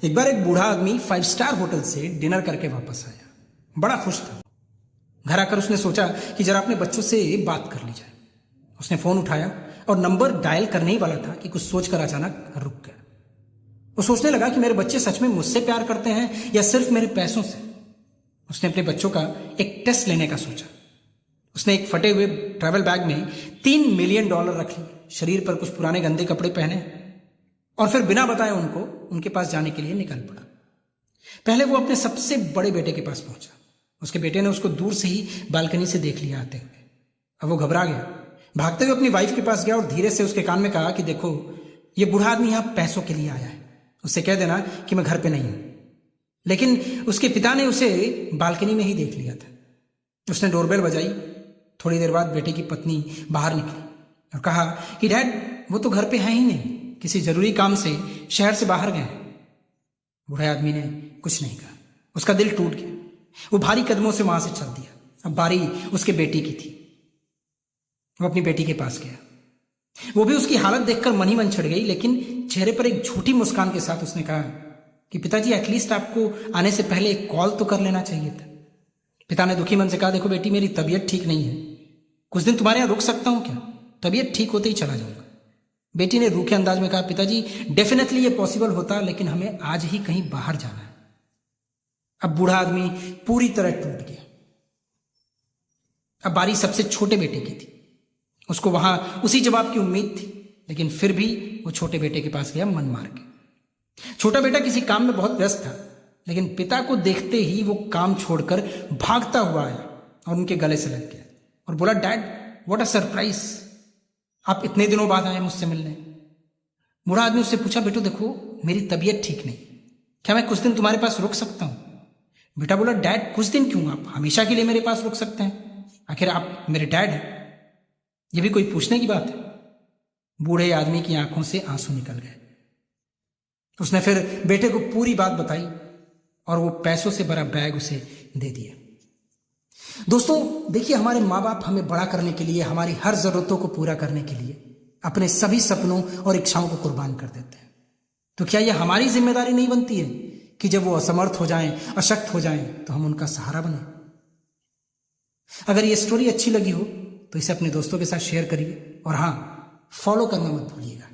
एक बार एक बूढ़ा आदमी 5 स्टार होटल से डिनर करके वापस आया। बड़ा खुश था। घर आकर उसने सोचा कि जरा अपने बच्चों से बात कर ली जाए। उसने फोन उठाया और नंबर डायल करने ही वाला था कि कुछ सोचकर अचानक रुक गया। वो सोचने लगा कि मेरे बच्चे सच में मुझसे प्यार करते हैं या सिर्फ मेरे पैसों से। उसने अपने बच्चों का एक टेस्ट लेने का सोचा। उसने एक फटे हुए ट्रैवल बैग में $3 मिलियन रख लिए, शरीर पर कुछ पुराने गंदे कपड़े पहने और फिर बिना बताए उनको उनके पास जाने के लिए निकल पड़ा। पहले वो अपने सबसे बड़े बेटे के पास पहुंचा। उसके बेटे ने उसको दूर से ही बालकनी से देख लिया आते हुए। अब वो घबरा गया। भागते हुए अपनी वाइफ के पास गया और धीरे से उसके कान में कहा कि देखो, ये बूढ़ा आदमी यहां पैसों के लिए आया है, उससे कह देना कि मैं घर पे नहीं हूं। लेकिन उसके पिता ने उसे बालकनी में ही देख लिया था। उसने डोरबेल बजाई। थोड़ी देर बाद बेटे की पत्नी बाहर निकली और कहा कि डैड, वो तो घर पे है ही नहीं, किसी जरूरी काम से शहर से बाहर गए हैं। बूढ़े आदमी ने कुछ नहीं कहा। उसका दिल टूट गया। वो भारी कदमों से वहां से चल दिया। अब बारी उसके बेटी की थी। वो अपनी बेटी के पास गया। वो भी उसकी हालत देखकर मन ही मन छिड़ गई, लेकिन चेहरे पर एक झूठी मुस्कान के साथ उसने कहा कि पिताजी, एटलीस्ट आपको आने से पहले एक कॉल तो कर लेना चाहिए था। पिता ने दुखी मन से कहा, देखो बेटी, मेरी तबीयत ठीक नहीं है, कुछ दिन तुम्हारे यहां रुक सकता हूं क्या? तबीयत ठीक होते ही चला जाऊंगा। बेटी ने रूखे अंदाज में कहा, पिताजी, डेफिनेटली ये पॉसिबल होता, लेकिन हमें आज ही कहीं बाहर जाना है। अब बूढ़ा आदमी पूरी तरह टूट गया। अब बारी सबसे छोटे बेटे की थी। उसको वहां उसी जवाब की उम्मीद थी, लेकिन फिर भी वो छोटे बेटे के पास गया मन मार के। छोटा बेटा किसी काम में बहुत व्यस्त था, लेकिन पिता को देखते ही वो काम छोड़कर भागता हुआ आया और उनके गले से लग गया और बोला, डैड, व्हाट अ सरप्राइज, आप इतने दिनों बाद आए मुझसे मिलने। बूढ़ा आदमी उससे पूछा, बेटो देखो, मेरी तबीयत ठीक नहीं, क्या मैं कुछ दिन तुम्हारे पास रुक सकता हूं? बेटा बोला, डैड, कुछ दिन क्यों, आप हमेशा के लिए मेरे पास रुक सकते हैं, आखिर आप मेरे डैड हैं। यह भी कोई पूछने की बात है? बूढ़े आदमी की आंखों से आंसू निकल गए। उसने फिर बेटे को पूरी बात बताई और वो पैसों से भरा बैग उसे दे दिया। दोस्तों देखिए, हमारे माँ बाप हमें बड़ा करने के लिए, हमारी हर जरूरतों को पूरा करने के लिए अपने सभी सपनों और इच्छाओं को कुर्बान कर देते हैं। तो क्या यह हमारी जिम्मेदारी नहीं बनती है कि जब वो असमर्थ हो जाएं, अशक्त हो जाएं, तो हम उनका सहारा बने? अगर ये स्टोरी अच्छी लगी हो तो इसे अपने दोस्तों के साथ शेयर करिए और हाँ, फॉलो करना मत भूलिएगा।